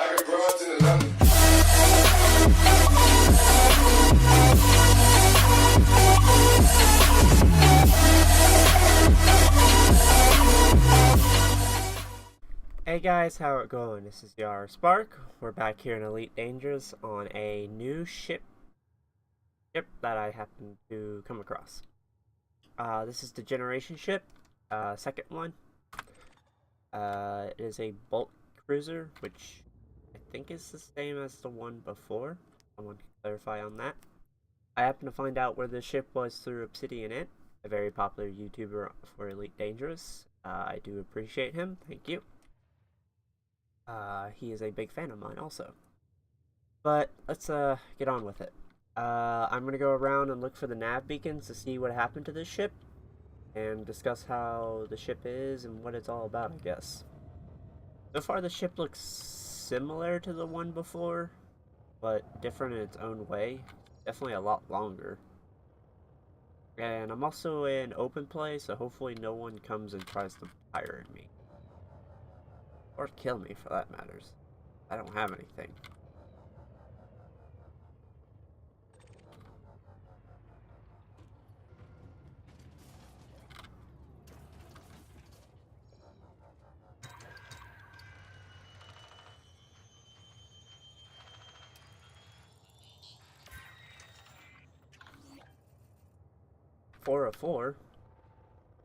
got broads in Atlanta. Hey guys, how it going? This is Yar Spark. We're back here in Elite Dangerous on a new ship that I happened to come across. This is the Generation ship, second one. It is a bulk cruiser, which I think is the same as the one before. Someone can clarify on that. I happened to find out where this ship was through Obsidian Ant, a very popular YouTuber for Elite Dangerous. I do appreciate him. Thank you. He is a big fan of mine also. But let's get on with it. I'm gonna go around and look for the nav beacons to see what happened to this ship and discuss how the ship is and what it's all about, I guess. So far the ship looks similar to the one before, but different in its own way. Definitely a lot longer. And I'm also in open play, so hopefully no one comes and tries to pirate me. Or kill me, for that matters. I don't have anything. Four of four.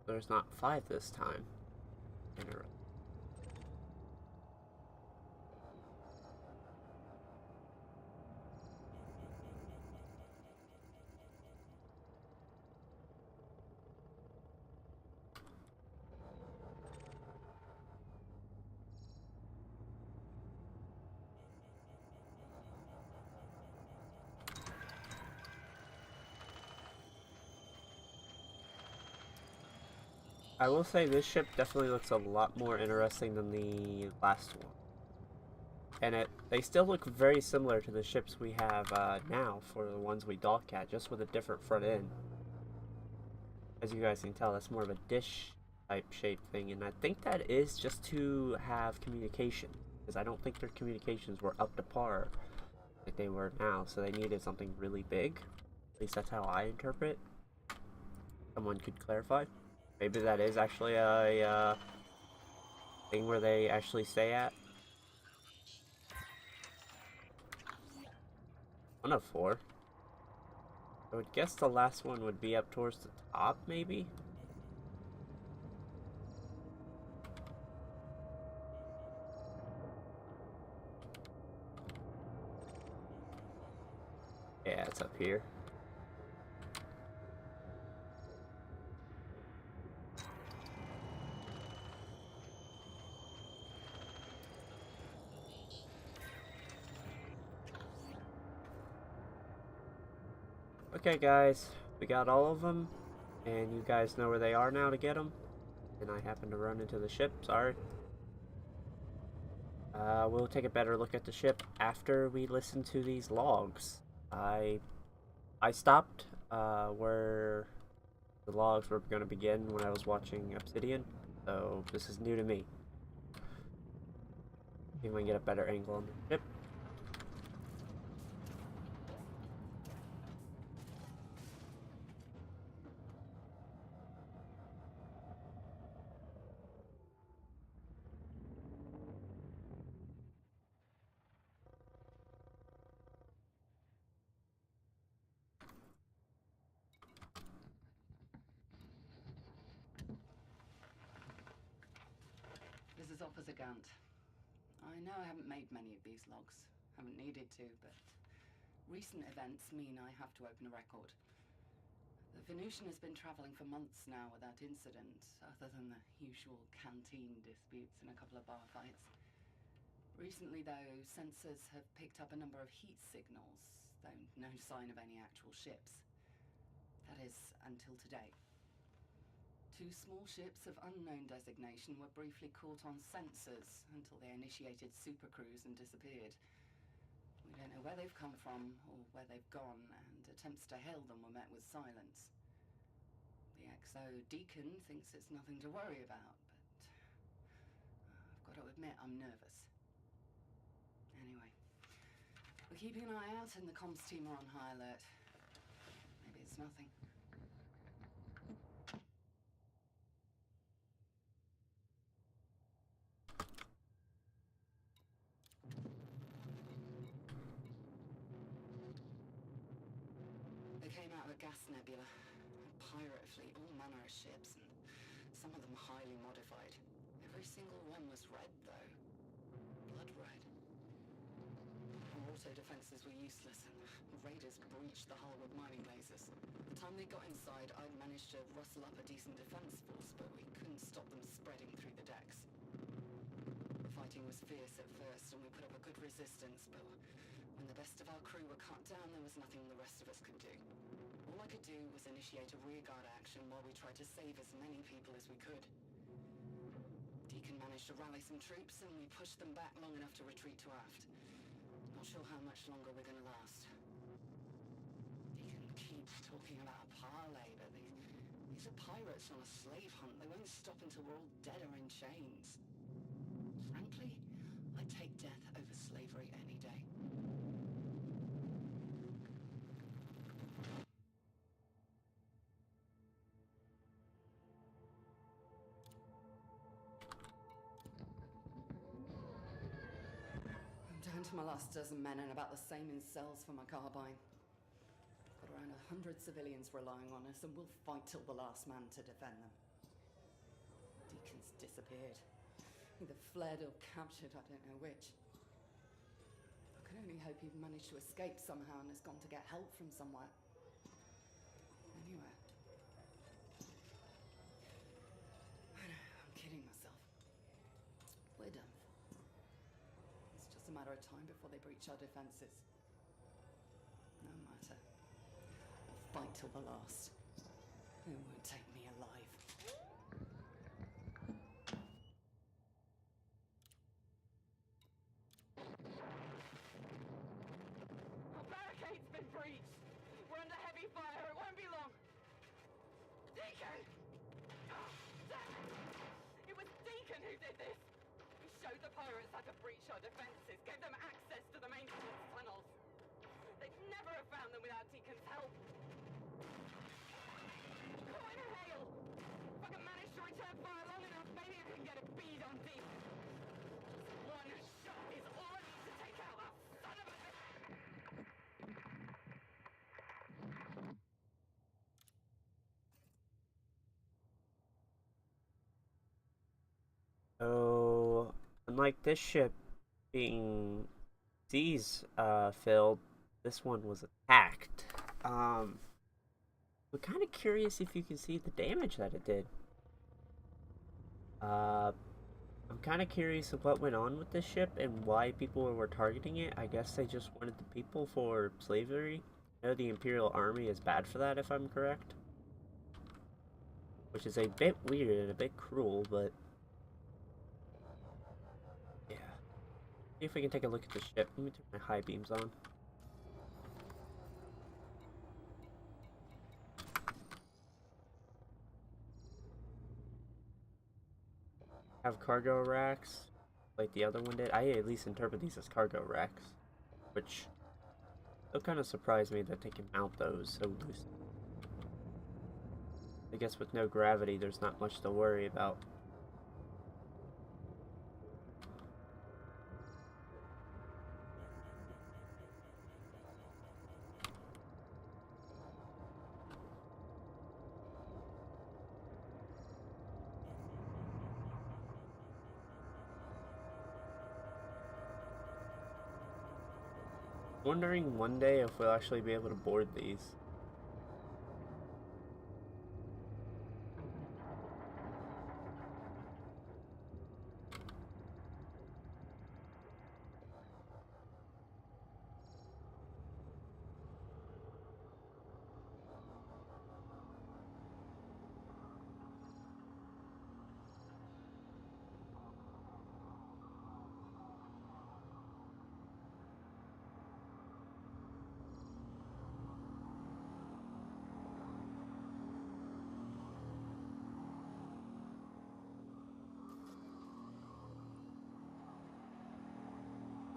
There's not five this time. Interesting. I will say this ship definitely looks a lot more interesting than the last one. And they still look very similar to the ships we have now for the ones we dock at, just with a different front end. As you guys can tell, that's more of a dish type shape thing, and I think that is just to have communication, because I don't think their communications were up to par like they were now, so they needed something really big. At least that's how I interpret. Someone could clarify. Maybe that is actually a thing where they actually stay at. 1 of 4. I would guess the last one would be up towards the top, maybe? Yeah, it's up here. Okay guys, we got all of them, and you guys know where they are now to get them. And I happened to run into the ship, sorry. We'll take a better look at the ship after we listen to these logs. I stopped where the logs were going to begin when I was watching Obsidian, so this is new to me. See if we can get a better angle on the ship. This is Officer Gant. I know I haven't made many of these logs. Haven't needed to, but recent events mean I have to open a record. The Venusian has been traveling for months now without incident, other than the usual canteen disputes and a couple of bar fights. Recently, though, sensors have picked up a number of heat signals, though no sign of any actual ships. That is, until today. 2 small ships of unknown designation were briefly caught on sensors until they initiated supercruise and disappeared. We don't know where they've come from or where they've gone, and attempts to hail them were met with silence. The XO Deacon thinks it's nothing to worry about, but I've got to admit I'm nervous. We're keeping an eye out and the comms team are on high alert. Maybe it's nothing. They came out of a gas nebula. A pirate fleet, all manner of ships, and some of them highly modified. Every single one was red, though. Blood red. Our auto defenses were useless, and the raiders breached the hull with mining lasers. By the time they got inside, I'd managed to rustle up a decent defense force, but we couldn't stop them spreading through the decks. The fighting was fierce at first, and we put up a good resistance, but when the best of our crew were cut down, there was nothing the rest of us could do. All I could do was initiate a rearguard action while we tried to save as many people as we could. Deacon managed to rally some troops, and we pushed them back long enough to retreat to aft. Not sure how much longer we're gonna last. Deacon keeps talking about a parlay, but these are pirates on a slave hunt. They won't stop until we're all dead or in chains. Frankly, I'd take death over slavery any day. I'm down to my last dozen men and about the same in cells for my carbine. Got around 100 civilians relying on us, and we'll fight till the last man to defend them. Deacon's disappeared. Either fled or captured, I don't know which. I can only hope he managed to escape somehow and has gone to get help from somewhere. Anywhere. I know, I'm kidding myself. We're done for. It's just a matter of time before they breach our defenses. No matter. I'll fight till the last. It won't take me alive. Our barricade's been breached. We're under heavy fire. It won't be long. Deacon! Oh, damn it! It was Deacon who did this. He showed the pirates how to breach our defenses, gave them access to the maintenance tunnels. They'd never have found them without Deacon's help. Caught in a hail! If I can manage to return fire long enough, maybe I can get a bead on Deacon. Just one shot is all I need to take out that son of a bitch! So, unlike this ship being filled, this one was attacked. We're kind of curious if you can see the damage that it did. I'm kind of curious of what went on with this ship and why people were targeting it. I guess they just wanted the people for slavery. I know the Imperial Army is bad for that, if I'm correct. Which is a bit weird and a bit cruel, but... yeah. See if we can take a look at the ship. Let me turn my high beams on. Have cargo racks like the other one did. I at least interpret these as cargo racks, which will kind of surprise me that they can mount those so loose. I guess with no gravity, there's not much to worry about. Wondering one day if we'll actually be able to board these.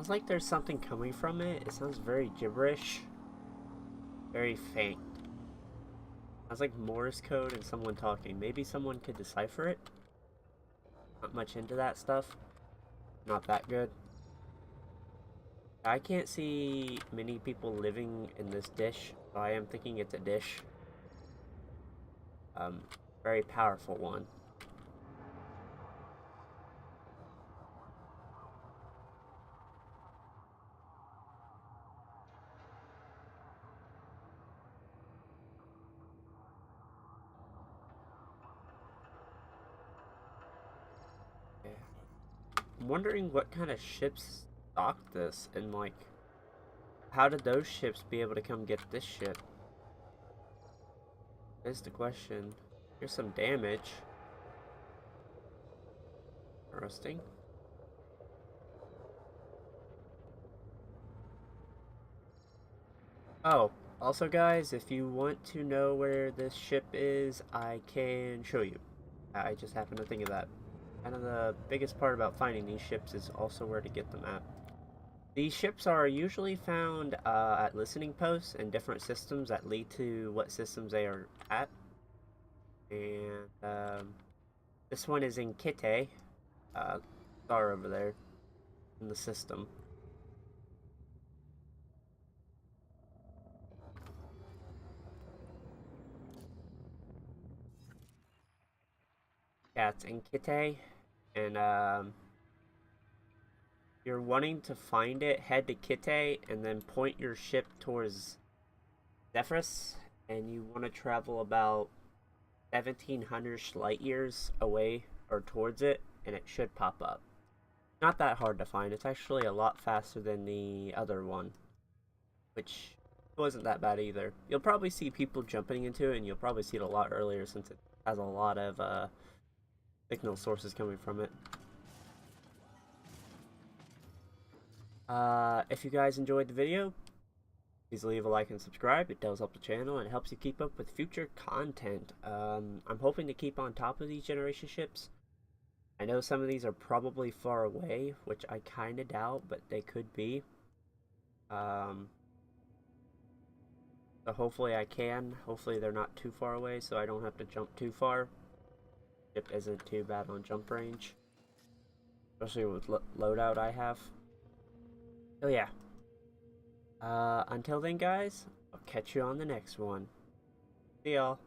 Sounds like there's something coming from it. It sounds very gibberish. Very faint. Sounds like Morse code and someone talking. Maybe someone could decipher it? Not much into that stuff. Not that good. I can't see many people living in this dish, so I am thinking it's a dish. Very powerful one. I'm wondering what kind of ships stocked this, and like, how did those ships be able to come get this ship? That's the question. Here's some damage. Interesting. Oh, also guys, if you want to know where this ship is, I can show you. I just happened to think of that. Kind of the biggest part about finding these ships is also where to get them at. These ships are usually found at listening posts and different systems that lead to what systems they are at. And this one is in Kitay, star over there in the system. Yeah, it's in Kitay, and you're wanting to find it, head to Kitay, and then point your ship towards Zephyrus, and you want to travel about 1700 light years away or towards it, and it should pop up. Not that hard to find. It's actually a lot faster than the other one, which wasn't that bad either. You'll probably see people jumping into it, and you'll probably see it a lot earlier since it has a lot of signal sources coming from it. If you guys enjoyed the video, please leave a like and subscribe. It does help the channel and it helps you keep up with future content. I'm hoping to keep on top of these generation ships. I know some of these are probably far away, which I kind of doubt, but they could be. So hopefully I can. Hopefully they're not too far away, so I don't have to jump too far. Ship isn't too bad on jump range, especially with loadout I have. So yeah. Until then, guys, I'll catch you on the next one. See y'all.